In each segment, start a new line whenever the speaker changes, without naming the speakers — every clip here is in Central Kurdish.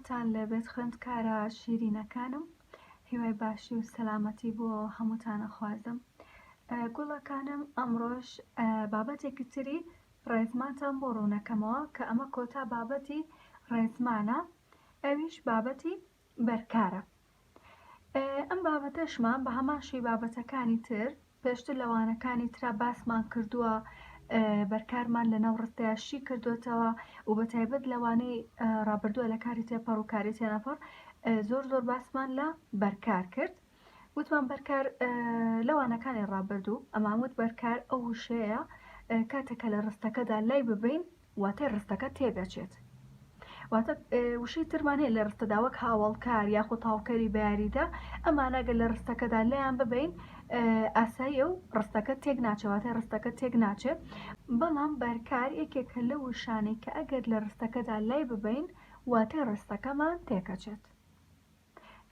باوتان لەبێت خوێندکارە شیرینەکانم، هیوای باشی و سەلامەتی بۆ هەمووتان ئەخوازم. گوڵەکانم ئەمڕۆژ بابەتێکی تری ڕێزمانتان بۆ ڕوونەکەمەوە کە ئەمە کۆتا بابەتی ڕێزمانە، ئەویش بابەتی بەرکارە. ئەم بابەتەشمان بە هەماشی بابەتەکانی تر پێشتر لەوانەکانی ترا باسمان کردووە، بەرکارمان لەناو ڕستەیەشی کردوێتەوە و بە تایبەت لەوانەی ڕابردووە لە کاری تێپەڕ و کاری تێنەپەڕ زۆر باسمان لە بەرکار کرد. وتمان بەرکار لەوانەکانی ڕابردوو ئەماموت بەرکار ئەو وشەیە کاتێکە لە ڕستەکەدا لای ببین واتای ڕستەکە تێدەچێت. واتە وشەی ترمان هەیە لە ڕستەدا وەک هاوڵکار یاخود هاوکەری بە یاریدا، ئەمانەگە لە ڕستەکەدا لایان ببین ئاسایی و ڕستەکە تێک ناچێت، ڕستەکە تێک ناچێت. بەڵام بەرکار یەکێکە لە وشانەی کە ئەگەر لە ڕستەکەدا لای ببین واتای ڕستەکەمان تێکەچێت.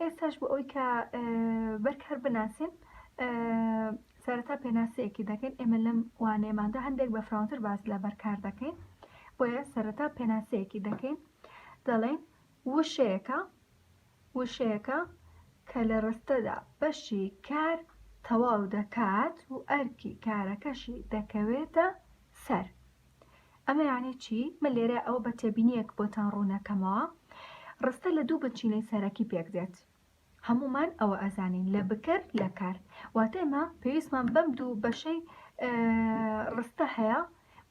ئێستاش بۆ ئەوی کە بەرکار بناسین سەرەتا پێناسەیەکی دەکەین. ئێمە لەم وانەیەماندا هەندێک بە فراوانتر باس لە بەرکار دەکەین، بۆیە سەرەتا پێناسەیەکی دەکەین. دەڵێن وشەیەکە کە لە ڕستەدا بەشی کار تەواو دەکات و ئەرکی کارەکەشی دەکەوێتە سەر. ئەمە یعنی چی؟ من لێرە ئەوە بە تێبینیەک بۆتان ڕوونەکەمەوە. ڕستە لە دوو بنچینەی سەرەکی پێک دێت. هەمومان ئەوە ئەزانین، لە بکر لە کار. واتە ئێمە پێویستمان بەم دوو بەشەی ڕستە هەیە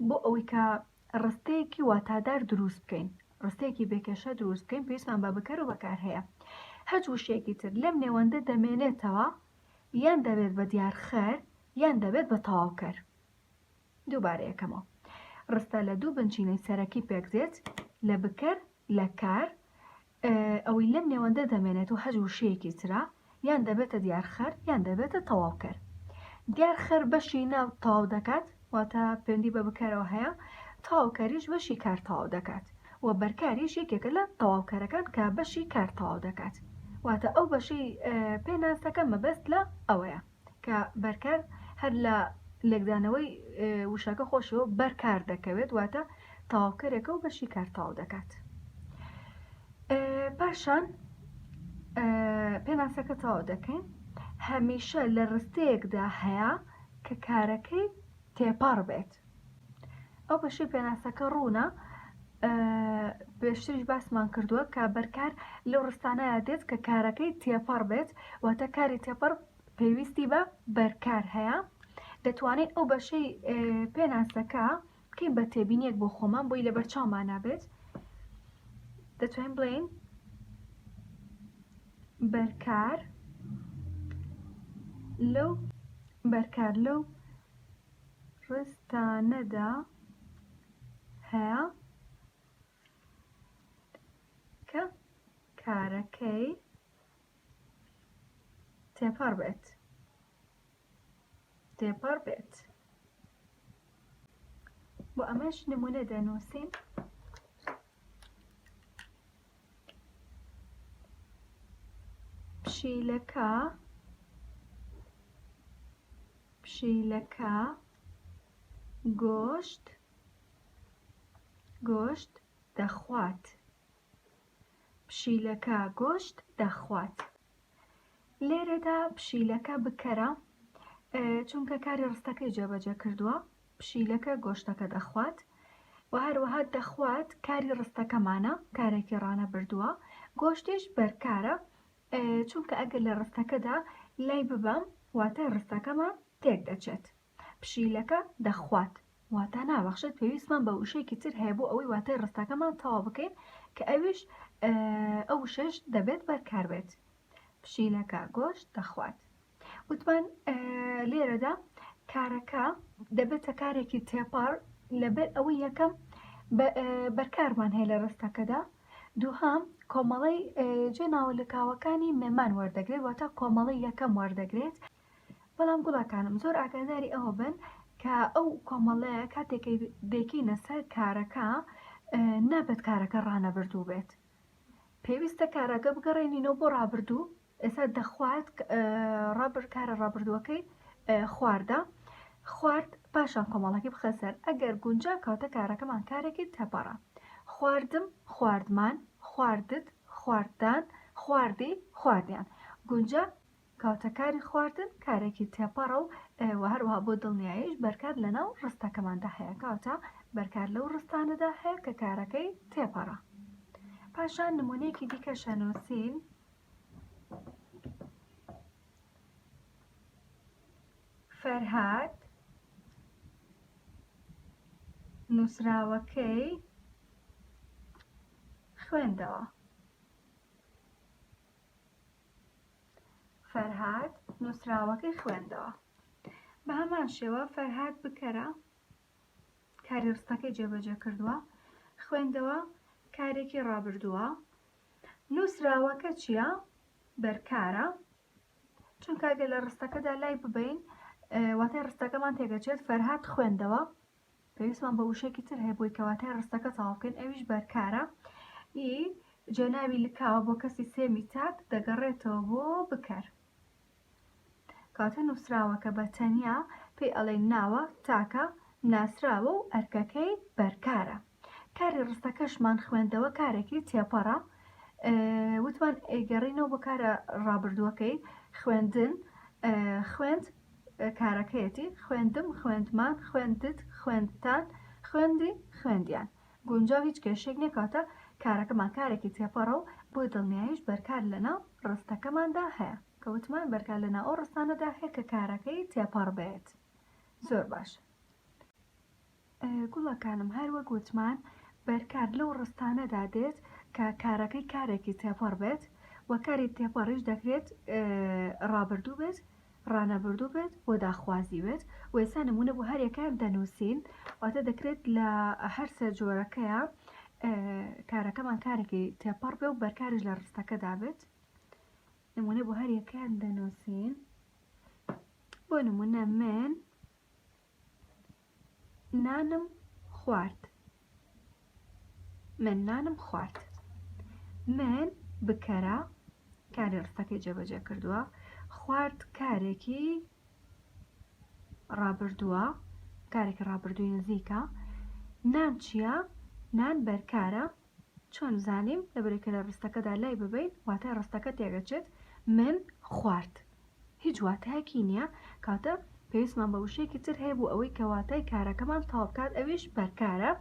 بۆ ئەوەی کە ڕستەیەکی واتادار دروست بکەین، ڕستەیەکی بێکێشە دروست بکەین، پێویستمان بە بکر و بەکار هەیە. هەچ وشەیەکی تر لەم نێوەندە دەمێنێتەوە، یان دەبێت بە دیارخەر یان دەبێت بە تەواوکەر. دووبارە یەکەمەوە، ڕستە لە دوو بنچینەی سەرەکی پێک دێت، لە بکر لە کار، ئەوەی لەم نێوەندە دەمێنێت و هەج وشەیەکی ترا، یان دەبێتە دیارخەر یان دەبێتە تەواوکەر. دیارخەر بەشی ناو تەواو دەکات، واتە پەیوەندی بە بکەرەوە هەیە، تەواوکەریش بەشی کار تەواو دەکات و بەرکاریش یەکێکە لە تەواوکەرەکان کە بەشی کار تەواو دەکات. واتە ئەو بەشی پێناسەکە مەبەست لە ئەوەیە کە بەرکار هەر لە لێکدانەوەی وشەکە خۆشەوە بەرکار دەکەوێت، واتە تەواوکەرێکە و بەشی کار تەواو دەکات. پاشان پێناسەکە تەواو دەکەین. هەمیشە لە ڕستەیەکدا هەیە کە کارەکەی تێپەڕ بێت. ئەو بەشی پێناسەکە ڕوونە، پێشتریش باسمان کردووە کە بەرکار لەو ڕستانەیە دێت کە کارەکەی تێپەڕ بێت، واتە کاری تێپەڕ پێویستی بە بەرکار هەیە. دەتوانین ئەو بەشەی پێناسەکە بکەین بە تێبینیەک بۆ خۆمان بۆی لەبەر چاومان نابێت. دەتوانین بڵێین بەرکار لەو ڕستانەدا هەیە کە کارەکەی تێپەڕ بێت. بۆ ئەمەش نمونە دەنووسین. پشیلەکە گۆشت دەخوات. پشیلەکە گۆشت دەخوات. لێرەدا پشیلەکە بکەرە چونکە کاری ڕستەکەی جێبەجێ کردووە. پشیلەکە گۆشتەکە دەخوات و هەروەها دەخوات کاری ڕستەکەمانە، کارێکی ڕانە بردووە. گۆشتیش بەرکارە چونکە ئەگەر لە ڕستەکەدا لای ببەم واتە ڕستەکەمان تێک دەچێت. پشیلەکە دەخوات واتە نابەخشێت، پێویستمان بە وشەیەکی تر هەیە بۆ ئەوەی واتای ڕستەکەمان تەواو بکەین کە ئەویش ئەو وشەش دەبێت بەرکار بێت. پشیلەکە گۆشت دەخوات. وتمان لێرەدا کارەکە دەبێتە کارێکی تێپەڕ لەبەر ئەوەی یەکەم بەرکارمان هەیە لە ڕستەکەدا، دووهەم کۆمەڵەی جێناوەلکاوەکانی مێمان وەردەگرێت، واتە کۆمەڵەی یەکەم وەردەگرێت. بەڵام گوڵەکانم زۆر ئاگاداری ئەوە بن کە ئەو کۆمەڵەیە کاتێکی دەیکەینە سەر کارەکە نابێت کارەکە ڕانەبردوو بێت. پێویستە کارەکە بگەڕێنینەوە بۆ ڕابردوو. ئێستا دەخوات کارە ڕابردووەکەی خوارد پاشان کۆمەڵەکەی بخە سەر. ئەگەر گونجا کاتە کارەکەمان کارێکی تێپەڕە. خواردم، خواردمان، خواردت، خواردن خواردی خواردیان گونجە کاتەکاری خواردن کارێکی تێپەڕە و هەروەها بۆ دڵنیاییش بەرکات لەناو ڕستەکەماندا هەیە کاتە بەرکات لەو ڕستانەدا هەیە کە کارەکەی تێپەڕە. پاشان نمونەیەکی دیکە شەنووسین فەرهاد نووسراوەکەی خوێندەوە. فەرهاد نووسراوەکەی خوێندەوە. بە هەمان شێوە فەرهاد بکەرە کاری ڕستەکەی جێبەجێ کردووە، خوێندەوە کارێکی ڕابردووە. نووسراوەکە چییە؟ بەرکارە، چونکە ئەگەر لە ڕستەکەدا لای ببین واتای ڕستەکەمان تێگەچێت فەرهاد خوێندەوە پێویستمان بە وشەیەکی تر هەیە بۆی کە واتای ڕستەکە تەواو بکەین ئەویش بەرکارە. جێناوی لکاوە بۆ کەسی سێمی تاک دەگەڕێتەوە بۆ بکەر. کاتە نووسراوەکە بە تەنیا پێی ئەڵێن ناوە تاکە ناسراوە و ئەرکەکەی بەرکارە. کاری ڕستەکەشمان خوێندەوە کارێکی تێپەڕە، وتمان ئەیگەڕینەوە بۆ کارە ڕابردووەکەی. خوێندن خوێند کارەکەیەتی، خوێندم خوێندمان خوێندت خوێندتان خوێندی خوێندیان. گونجاو هیچ کێشێک نییە کاتە کارەکەمان کارێکی تێپەڕە و بۆی دڵنیاییش بەرکار لەناو ڕستەکەماندا هەیە کە وتمان بەرکار لەناو ئەو ڕستانەدا هەیە کە کارەکەی تێپەڕ بێت. زۆر باش. گوڵەکانم هەروەک وتمان بەرکار لەو ڕستانەدا دێت کە کارەکەی کارێکی تێپەڕ بێت و کاری تێپەڕیش دەکرێت ڕابردوو بێت، ڕانەبردوو بێت بۆ داخوازی بێت. و ئێستا نمونە بۆ هەر یەکیان دەنووسین، واتە دەکرێت لە هەر سێ جۆرەکەیە کارەکەمان کارێکی تێپەڕ بێ و بەرکاریش لە ڕستەکەدا بێت. نمونە بۆ هەر یەکیان دەنووسین. بۆ نمونە من نانم خوارد. من نانم خوارد. من بکەرە کاری ڕستەکەی جێبەجێ کردووە، خوارد کارێکی ڕابردووە، کارێکی ڕابردووی نزیکە. نان چییە؟ نان بەرکارە، چۆن زانیم؟ لەبەرێکە لە ڕستەکەدا لای ببین واتای ڕستەکە تێگەچێت. من خوارد هیچ واتایەکی نییە، کاتە پێویستمان بە وشەیەکی تر هەیە بۆ ئەوەی کە واتای کارەکەمان تەواو بکات، ئەویش بەرکارە.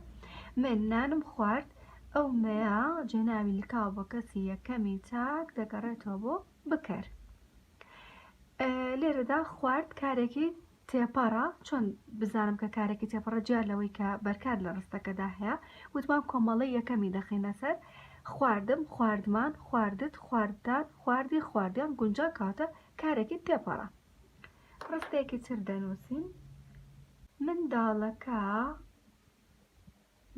من نانم خوارد، ئەو مەیە جێناوی لکاو بۆ کەسی یەکەمی تاک دەگەڕێتەوە بۆ بکەر. لێرەدا خوارد کارێکی تێپەڕە، چۆن بزانم کە کارێکی تێپەڕە جار لەوەی کە بەرکار لە ڕستەکەدا هەیە؟ وتمان کۆمەڵی یەکەمی دەخینە سەر. خواردم خواردمان خواردت خواردتان خواردی خواردیان گونجا کاتە کارێکی تێپەڕە. ڕستەیەکی تر دەنووسین.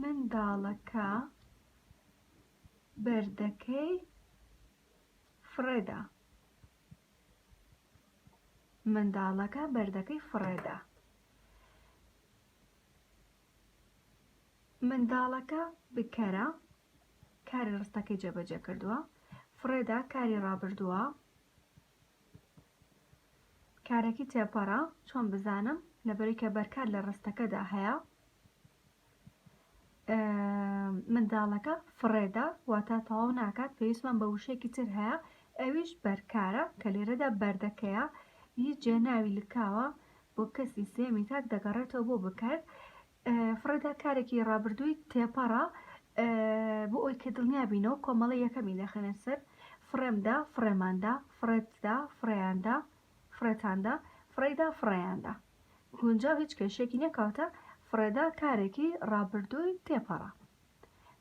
منداڵەکە بەردەکەی فرێدا. منداڵەکە بەردەکەی فرێدا. منداڵەکە بکەرە کاری ڕستەکەی جێبەجێ کردووە، فرێدا کاری ڕابردووە، کارێکی تێپەڕە، چۆن بزانم؟ لەبەری کە بەرکار لە ڕستەکەدا هەیە. منداڵەکە فرێدا واتە تەواو ناکات، پێویستمان بە وشەیەکی تر هەیە، ئەویش بەرکارە کە لێرەدا بەردەکەیە. هیچ جێناوی لکاوە بۆ کەسی سێمی تاک دەگەڕێتەوە بۆ بکەر. فرێدا کارێکی ڕابردووی تێپەڕە بۆ ئەوی کە دڵنیا بینەوە کۆمەڵی یەکەمی دەخێنێت سەر. فرێمدا فرێماندا فرێتدا فرێیاندا فرێتاندا فرێدا فرێیاندا. گونجاو هیچ کێشێکی نییە کاتە فرێدا کارێکی ڕابردووی تێپەڕە.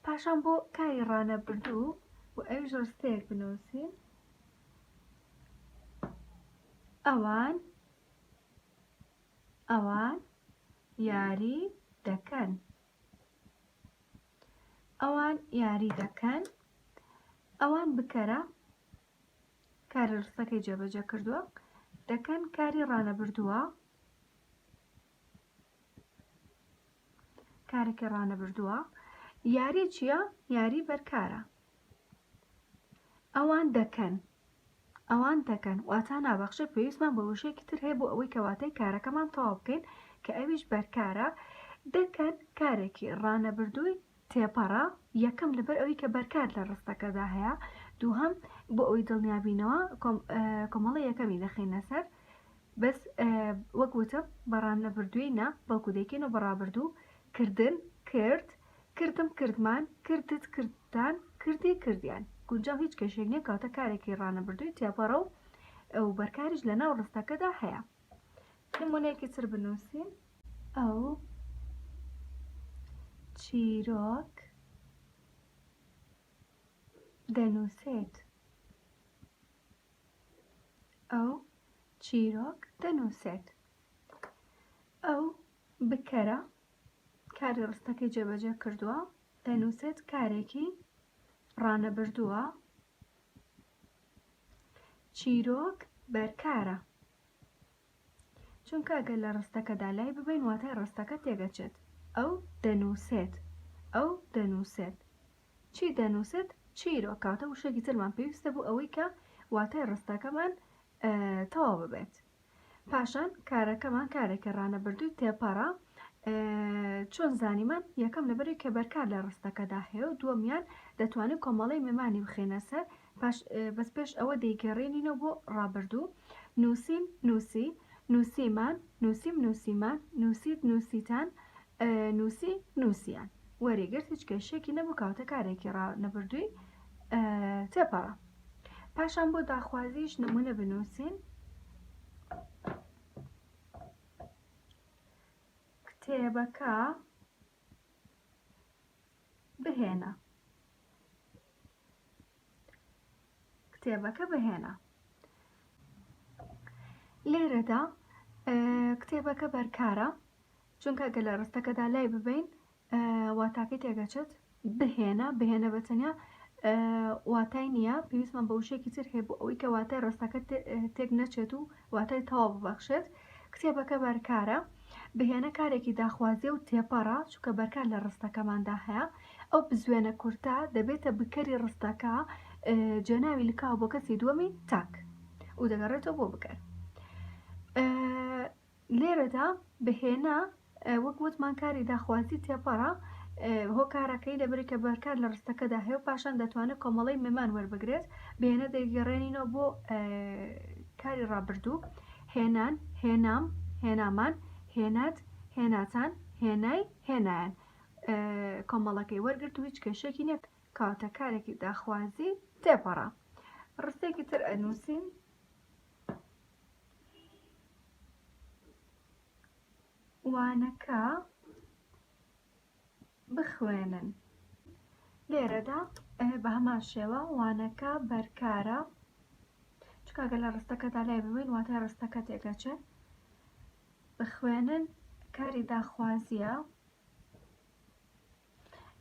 پاشان بۆ کاری ڕانەبردوو و ئەویش ڕستەیەک بنووسین. ئەوان یاری دەکەن. ئەوان یاری دەکەن. ئەوان بکەرە کاری ڕستەکەی جێبەجێ کردووە، دەکەن کاری ڕانەبردووە، کارێکی ڕانەبردووە. یاری چییە؟ یاری بەرکارە. ئەوان دەکەن. ئەوان دەکەن واتە نابەخشە پێویستمان بە وشەیەکی تر هەیە بۆ ئەوەی کە واتای کارەکەمان تەواو بکەین کە ئەویش بەرکارە. دەکەن کارێکی ڕانەبردووی تێپەڕە، یەکەم لەبەر ئەوەی کە بەرکار لە ڕستەکەدا هەیە، دووهەم بۆ ئەوەی دڵنیابینەوە کۆمەڵە یەکەمی دەخینە سەر بەس وەک وتم بەڕانەبردووی نا بەڵکو دەیکەینەوە بەڕابردوو کردن کرد کردم کردمان کردت کردتان کردی کردیان گونجاو هیچ کێشێک نییە کەواتە کارێکی ڕانەبردووی تێپەڕە و ئەو بەرکاریش لە ناو ڕستەکەدا هەیە. نمونەیەکی تر بنووسین. ئەو چیرۆک دەنووسێت. ئەو چیرۆک دەنووسێت. ئەو بکەرە کاری ڕستەکەی جێبەجێ کردووە دەنووسێت کارێکی ڕانەبردووە. چیرۆک بەرکارە چونکە ئەگەر لە ڕستەکەدا لای ببین واتای ڕستەکە تێگەچێت. ئەو دەنووسێت. ئەو دەنووسێت. چی دەنووسێت؟ چیرۆک. کاتە وشێکی ترمان پێویستە بوو ئەوەی کە واتای ڕستەکەمان تەواو ببێت. پاشان کارەکەمان کارێکە ڕانەبردووی تێپەڕە چۆن زانیمان یەکەم لەبەری کە بەرکار لە ڕستەکەدا هەیە و دووەمیان دەتوانێت کۆمەڵەی مێمانی بخێنە سەر بەس پێش ئەوە دەیگەڕێنینەوە بۆ ڕابردوو. نووسین نووسی نووسیمان نووسیم نووسیمان نووسیت نووسیتان نووسی نووسیان وەریگرت هیچ کێشێکی نەبوو کەواتە کارێکی ڕانەبردووی تێپەڕە. پاشان بۆ داخوازیش نمونە بنووسین. کتێبەکە بهێنە. کتێبەکە بهێنە. لێرەدا کتێبەکە بەرکارە چونکە ئەگەر لە ڕستەکەدا لای ببین واتاکەی تێگەچێت. بهێنە بهێنە بەتەنیا واتای نییە پێویستمان بە وشێکی تر هەیە بۆ ئەوەی کە واتای ڕستەکە تێک نەچێت و واتای تەواو ببەخشێت. کتێبەکە بەرکارە. بهێنە کارێکی داخوازیە و تێپەڕە چونکە بەرکار لە ڕستەکەماندا هەیە. ئەو بزوێنە کورتە دەبێتە بکەری ڕستەکە جێناوی لکاو بۆ کەسی دووەمی تاک و دەگەڕێتەوە بۆ بکەر. لێرەدا بهێنە وەک وتمان کاری داخوازی تێپەڕە هۆکارەکەی لەبەری کە بەرکار لە ڕستەکەدا هەیە و پاشان دەتوانێت کۆمەڵەی مێمان وەربگرێت. بهێنە دەیگەڕێنینەوە بۆ کاری ڕابردوو. هێنان هێنام هێنامان هێنات هێناتان هێنای هێنایان کۆمەڵەکەی وەرگرت و هیچ کێشێکی نییە کەواتە کارێکی داخوازی تێپەڕە. ڕستێکی تر ئەنووسین. وانەکە بخوێنن. لێرەدا بە هەمان شێوە وانەکە بەرکارە چونکە ئەگەر لە ڕستەکەدا لای ببین واتای ڕستەکە تێگەچێت. بخوێنن کاری داخوازیە.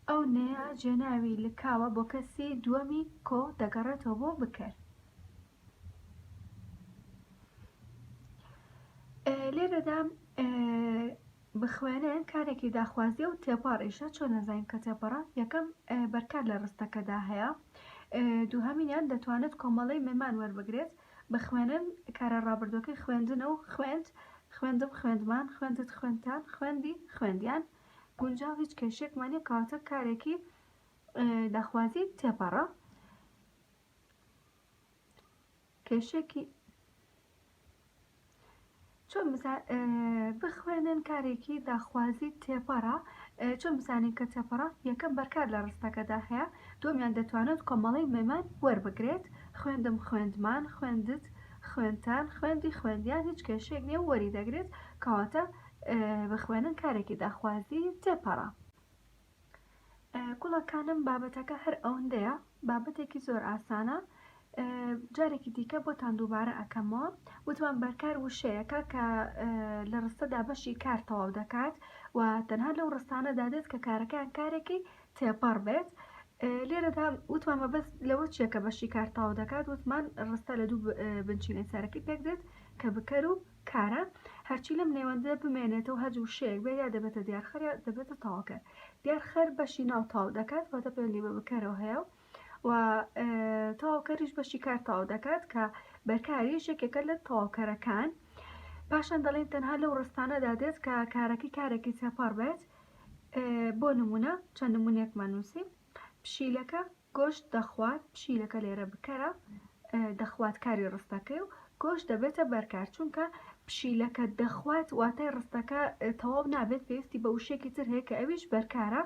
ئەو نەیە جێناوی لکاوە بۆ کەسی دووەمی کۆ دەگەڕێتەوە بۆ بکەر. لێرەدا بخوێنن کارێکی داخوازیە و تێپەڕیشە. چۆن نەزانین کە تێپەڕە؟ یەکەم بەرکار لە ڕستەکەدا هەیە. دووهەمینیان دەتوانێت کۆمەڵەی مێمان وەربگرێت. بخوێنن کارە ڕابردووەکەی خوێندنە و خوێند خوێندم خوێندمان خوێندت خوێندتان خوێندی خوێندیان گونجاو هیچ کێشێکمانی کەواتە کارێکی داخوازی تێپەڕە. کێشێکی چۆن بخوێنن کارێکی داخوازی تێپەڕە چۆن بزانین کە تێپەڕە؟ یەکەم بەرکار لە ڕستەکەدا هەیە. دووەمیان دەتوانێت کۆمەڵەی مێمان وەربگرێت. خوێندم خوێندمان خوێندت خوێندتان خوێندی خوێندیان هیچ کێشێک نییە وەری دەگرێت کەواتە بخوێنن کارێکی داخوازی تێپەڕە. گوڵەکانم بابەتەکە هەر ئەوەندەیە بابەتێکی زۆر ئاسانە. جارێکی دیکە بۆتان دووبارە ئەکەمەوە. وتمان بەرکار وشەیەکە کە لە ڕستەدا بەشی کار تەواو دەکات و تەنها لەو ڕستانەدا دێت کە کارەکەیان کارێکی تێپەڕ بێت. لێرەدا وتمان مەبەست لەوە چیە کە بەشی کار تەواو دەکات؟ وتمان ڕستە لە دوو بنچینەی سەرەکی پێک دێت کە بکەر و کارە هەرچی لەم نێوەندە بمێنێتەوە هەج وشەیەک بێت یا دەبێتە دیارخەر یا دەبێتە تەواوکەر. دیارخەر بەشی ناو تەواو دەکات واتە پێویستی بە بکەرەوە هەیە و تەواوکەریش بەشی کار تەواو دەکات کە بەرکاریش یەکێکە لە تەواوکەرەکان. پاشان دەڵێن تەنها لەو ڕستانەدا دێت کە کارێکی تێپەڕ بێت. بۆ نمونە چەند نمونەیەکمان نووسین. پشیلەکە گۆشت دەخوات پشیلەکە لێرە بکەرە دەخوات کاری ڕستەکەی و گۆشت دەبێتە بەرکار چونکە پشیلەکە دەخوات واتای ڕستەکە تەواو نابێت پێویستی بە وشێکی تر هەیە کە ئەویش بەرکارە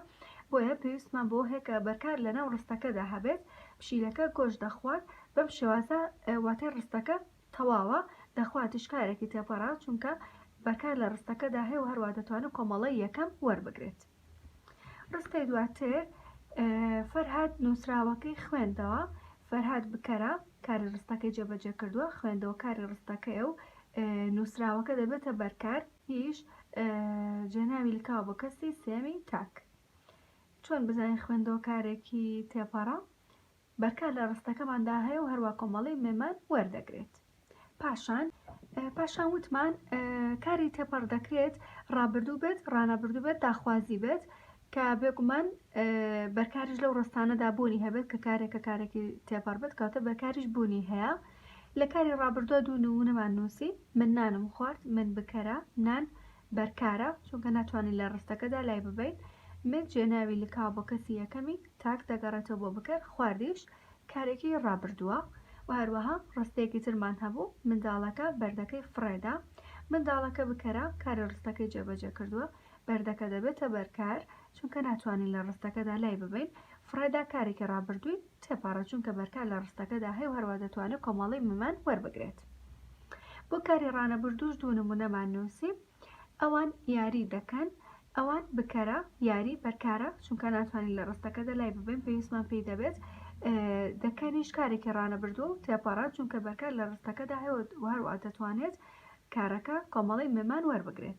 بۆیە پێویستمان بۆ هەیە کە بەرکار لەناو ڕستەکەدا هەبێت پشیلەکە گۆشت دەخوات بەم شێوازە واتای ڕستەکە تەواوە دەخواتش کارێکی تێپەڕا چونکە بەرکار لە ڕستەکەدا هەیە و هەروە دەتوانێت کۆمەڵی یەکەم وەربگرێت. ڕستەی دواتر فەرهاد نووسراوەکەی خوێندەوە فەرهاد بکەرە کاری ڕستەکەی جێبەجێ کردووە خوێندەوە کاری ڕستەکەی و نووسراوەکە دەبێتە بەرکار هیچ جێناوی لکاو بۆ کەسی سێمی تاک. چۆن بزانین خوێندەوە کارێکی تێپەڕا بەرکار لە ڕستەکەماندا هەیە و هەروە کۆمەڵی مێمان وەردەگرێت. پاشان وتمان کاری تێپەڕ دەکرێت ڕابردوو بێت ڕانەبردوو بێت داخوازی بێت کە بێگومان بەرکاریش لەو ڕستانەدا بوونی هەبێت کە کارێکی تێپەڕ بێت کاتە بەرکاریش بوونی هەیە. لە کاری ڕابردووە دوو نمونەمان نووسی من نانم خوارد من بکەرە نان بەرکارە چونکە ناتوانین لە ڕستەکەدا لای ببین من جێناوی لکاو بۆ کەسی یەکەمی تاک دەگەڕێتەوە بۆ بکەر خواردیش کارێکی ڕابردووە و هەروەها ڕستەیەکی ترمان هەبوو منداڵەکە بەردەکەی فڕێدا منداڵەکە بکەرە کاری ڕستەکەی جێبەجێ کردووە بەردەکە دەبێتە بەرکار چونکە ناتوانین لە ڕستەکەدا لای ببین فڕێدا کارێکی ڕابردووی تێپەڕە چونکە بەرکار لە ڕستەکەدا هەیە و هەروە دەتوانێت کۆمەڵی ممان وەربگرێت. بۆ کاری ڕانەبردووش دوو نمونەمان نووسی ئەوان یاری دەکەن ئەوان بکەرە یاری بەرکارە چونکە ناتوانین لە ڕستەکەدا لای ببین پێویستمان پێی دەبێت دەکەنیش کارێکی ڕانەبردووە و تێپەڕە چونکە بەرکار لە ڕستەکەدا هەیە و هەروە دەتوانێت کارەکە کۆمەڵی مێمان وەربگرێت.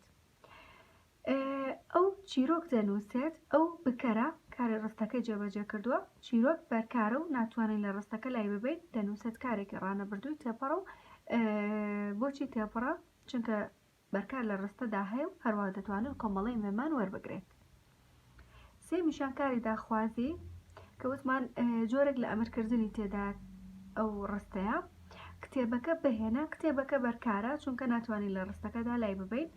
ئەو چیرۆک دەنووسێت ئەو بکەرە کاری ڕستەکەی جێبەجێ کردووە چیرۆک بەرکارە و ناتوانین لە ڕستەکە لای ببین دەنووسێت کارێکی ڕانەبردووی تێپەڕە و بۆچی تێپەڕە چونکە بەرکار لە ڕستەدا هەیە و هەروە دەتوانێت کۆمەڵی مێمان وەربگرێت. سێمیشان کاری داخوازی کە وتمان جۆرێک لە ئەمرکردنی تێدا ئەو ڕستەیە کتێبەکە بهێنە کتێبەکە بەرکارە چونکە ناتوانین لە ڕستەکەدا لای ببین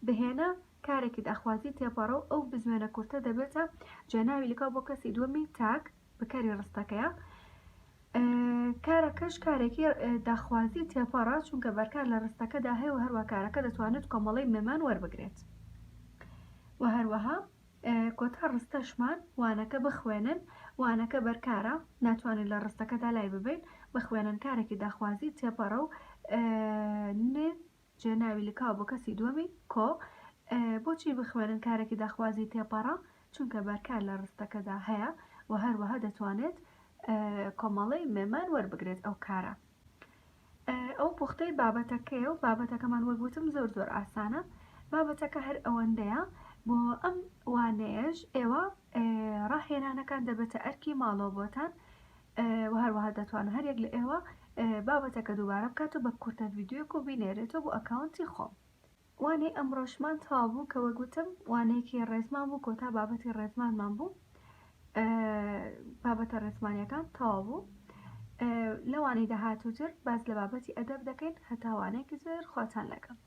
بهێنە کارێکی داخوازی تێپەڕە و ئەو بزوێنە کورتە دەبێتە جێناوی لکاو بۆ کەسی دووەمی تاک بەکاری ڕستەکەیە کارەکەش کارێکی داخوازی تێپەڕە چونکە بەرکار لە ڕستەکەدا هەیە و هەروە کارەکە دەتوانێت کۆمەڵی مێمان وەربگرێت و هەروەها کۆتا ڕستەشمان وانەکە بخوێنن وانەکە بەرکارە ناتوانین لە ڕستەکەدا لای ببین بخوێنن کارێکی داخوازی تێپەڕە و جێناوی لکاو بۆ کەسی دووەمی کۆ بۆچی بخوێنن کارێکی داخوازی تێپەڕە چونکە بەرکار لە ڕستەکەدا هەیە و هەروەها دەتوانێت کۆمەڵی مێمان وەربگرێت ئەو کارە. ئەو پوختەی بابەتەکەی و بابەتەکەمان وەگوتم زۆر ئاسانە بابەتەکە هەر ئەوەندەیە بۆ ئەم وانەیەش ئێوە ڕاهێنانەکان دەبێتە ئەرکی ماڵەوە بۆتان و هەروەها دەتوانن هەرێک لە ئێوە بابەتەکە دووبارە بکات و بە کورتە ڤیدیۆک و بینێرێتەوە بۆ ئەکاونتی خۆم. وانەی ئەمڕۆشمان تەواو بوو کە وەگوتم وانەیەکی ڕێزمان بوو کۆتا بابەتی ڕێزمانمان بوو بابەتە ڕێزمانیەکان تەواو بوو لەوانەی داهاتووتر باز لە بابەتی ئەدەب دەکەین هەتا وانەیەکی زۆر خواتان لەگەڵ.